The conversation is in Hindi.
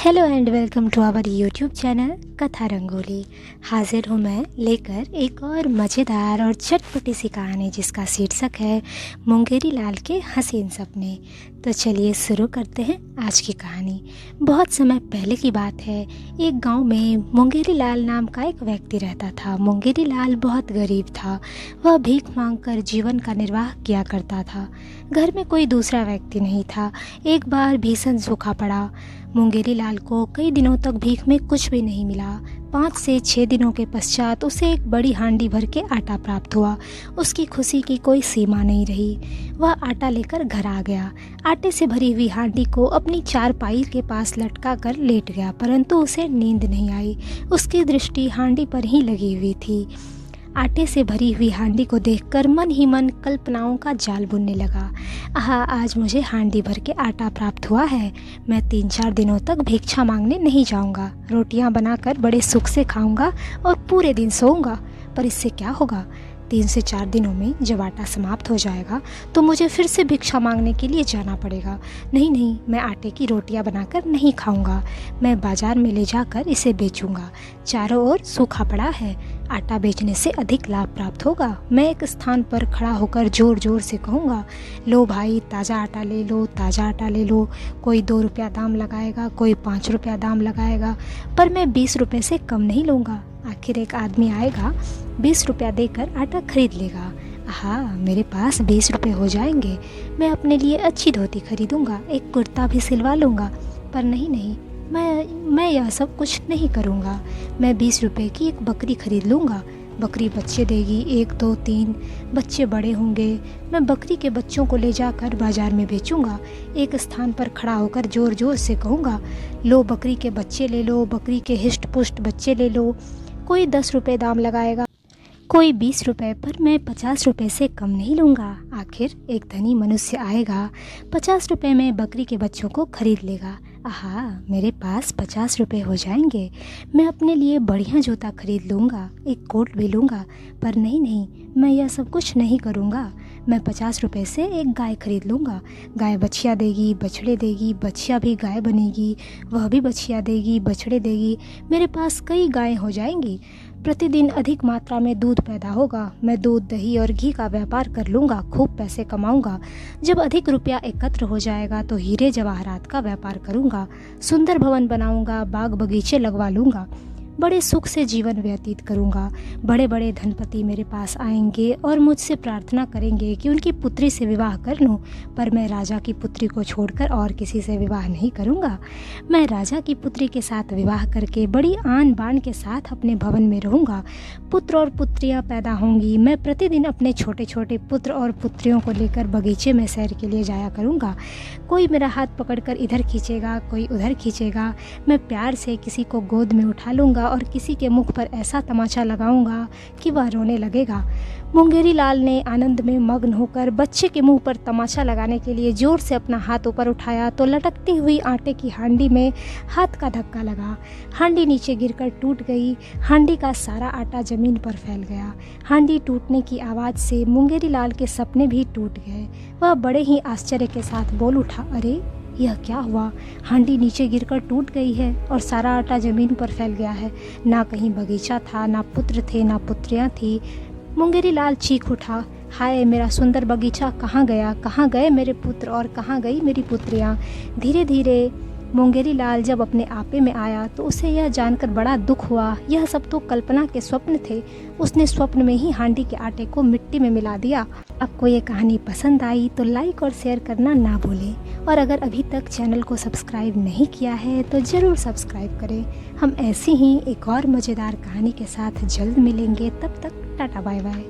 Hello and welcome to our YouTube channel Katha Rangoli. हाजिर हूँ मैं लेकर एक और मज़ेदार और चटपटी सी कहानी जिसका शीर्षक है मुंगेरी लाल के हसीन सपने। तो चलिए शुरू करते हैं आज की कहानी। बहुत समय पहले की बात है, एक गांव में मुंगेरी लाल नाम का एक व्यक्ति रहता था। मुंगेरी लाल बहुत गरीब था। वह भीख मांगकर जीवन का निर्वाह किया करता था। घर में कोई दूसरा व्यक्ति नहीं था। एक बार भीषण सूखा पड़ा। मुंगेरी लाल को कई दिनों तक भीख में कुछ भी नहीं मिला। 5 से 6 दिनों के पश्चात उसे एक बड़ी हांडी भर के आटा प्राप्त हुआ। उसकी खुशी की कोई सीमा नहीं रही। वह आटा लेकर घर आ गया। आटे से भरी हुई हांडी को अपनी चारपाई के पास लटका कर लेट गया, परंतु उसे नींद नहीं आई। उसकी दृष्टि हांडी पर ही लगी हुई थी। आटे से भरी हुई हांडी को देखकर मन ही मन कल्पनाओं का जाल बुनने लगा। आहा, आज मुझे हांडी भर के आटा प्राप्त हुआ है। मैं 3-4 दिनों तक भिक्षा मांगने नहीं जाऊंगा। रोटियां बनाकर बड़े सुख से खाऊंगा और पूरे दिन सोऊंगा। पर इससे क्या होगा? 3 से 4 दिनों में जब आटा समाप्त हो जाएगा तो मुझे फिर से भिक्षा मांगने के लिए जाना पड़ेगा। नहीं, मैं आटे की रोटियां बनाकर नहीं खाऊंगा। मैं बाजार में ले जाकर इसे बेचूंगा। चारों ओर सूखा पड़ा है। आटा बेचने से अधिक लाभ प्राप्त होगा। मैं एक स्थान पर खड़ा होकर जोर जोर से कहूँगा, लो भाई, ताज़ा आटा ले लो, ताज़ा आटा ले लो। कोई 2 रुपया दाम लगाएगा, कोई 5 रुपया दाम लगाएगा, पर मैं 20 रुपये से कम नहीं लूँगा। आखिर एक आदमी आएगा, 20 रुपया देकर आटा खरीद लेगा। हाँ, मेरे पास 20 रुपये हो जाएंगे। मैं अपने लिए अच्छी धोती खरीदूँगा, एक कुर्ता भी सिलवा लूँगा। पर नहीं, मैं यह सब कुछ नहीं करूँगा। मैं 20 रुपये की एक बकरी खरीद लूँगा। बकरी बच्चे देगी, 1, 2, 3 बच्चे बड़े होंगे। मैं बकरी के बच्चों को ले जाकर बाजार में बेचूंगा। एक स्थान पर खड़ा होकर जोर जोर से कहूँगा, लो बकरी के बच्चे ले लो, बकरी के हिष्ट पुष्ट बच्चे ले लो। कोई 10 रुपये दाम लगाएगा, कोई 20 रुपये, पर मैं 50 रुपये से कम नहीं लूँगा। आखिर एक धनी मनुष्य आएगा, 50 रुपये में बकरी के बच्चों को खरीद लेगा। आहा, मेरे पास 50 रुपये हो जाएंगे। मैं अपने लिए बढ़िया जूता खरीद लूँगा, एक कोट भी लूँगा। पर नहीं, मैं यह सब कुछ नहीं करूँगा। मैं 50 रुपये से एक गाय खरीद लूँगा। गाय बछिया देगी, बछड़े देगी, बछिया भी गाय बनेगी, वह भी बछिया देगी, बछड़े देगी। मेरे पास कई गायें हो जाएंगी। प्रतिदिन अधिक मात्रा में दूध पैदा होगा। मैं दूध, दही और घी का व्यापार कर लूँगा, खूब पैसे कमाऊँगा। जब अधिक रुपया एकत्र हो जाएगा तो हीरे जवाहरात का व्यापार करूँगा। सुंदर भवन बनाऊँगा, बाग बगीचे लगवा लूँगा। बड़े सुख से जीवन व्यतीत करूँगा। बड़े बड़े धनपति मेरे पास आएंगे और मुझसे प्रार्थना करेंगे कि उनकी पुत्री से विवाह कर लूँ। पर मैं राजा की पुत्री को छोड़कर और किसी से विवाह नहीं करूँगा। मैं राजा की पुत्री के साथ विवाह करके बड़ी आन बान के साथ अपने भवन में रहूँगा। पुत्र और पुत्रियाँ पैदा होंगी। मैं प्रतिदिन अपने छोटे छोटे पुत्र और पुत्रियों को लेकर बगीचे में सैर के लिए जाया करूँगा। कोई मेरा हाथ पकड़कर इधर खींचेगा, कोई उधर खींचेगा। मैं प्यार से किसी को गोद में उठा लूँगा और किसी के मुख पर ऐसा तमाचा लगाऊंगा कि वह रोने लगेगा। मुंगेरी लाल ने आनंद में मग्न होकर बच्चे के मुंह पर तमाचा लगाने के लिए जोर से अपना हाथ ऊपर उठाया तो लटकती हुई आटे की हांडी में हाथ का धक्का लगा। हांडी नीचे गिरकर टूट गई। हांडी का सारा आटा जमीन पर फैल गया। हांडी टूटने की आवाज़ से मुंगेरी लाल के सपने भी टूट गए। वह बड़े ही आश्चर्य के साथ बोल उठा, अरे यह क्या हुआ? हांडी नीचे गिरकर टूट गई है और सारा आटा ज़मीन पर फैल गया है। ना कहीं बगीचा था, ना पुत्र थे, ना पुत्रियाँ थी। मुंगेरी लाल चीख उठा, हाय मेरा सुंदर बगीचा कहाँ गया? कहाँ गए मेरे पुत्र और कहाँ गई मेरी पुत्रियाँ? धीरे धीरे मुंगेरी लाल जब अपने आपे में आया तो उसे यह जानकर बड़ा दुख हुआ। यह सब तो कल्पना के स्वप्न थे। उसने स्वप्न में ही हांडी के आटे को मिट्टी में मिला दिया। आपको ये कहानी पसंद आई तो लाइक और शेयर करना ना भूलें। और अगर अभी तक चैनल को सब्सक्राइब नहीं किया है तो ज़रूर सब्सक्राइब करें। हम ऐसी ही एक और मज़ेदार कहानी के साथ जल्द मिलेंगे। तब तक टाटा बाय बाय।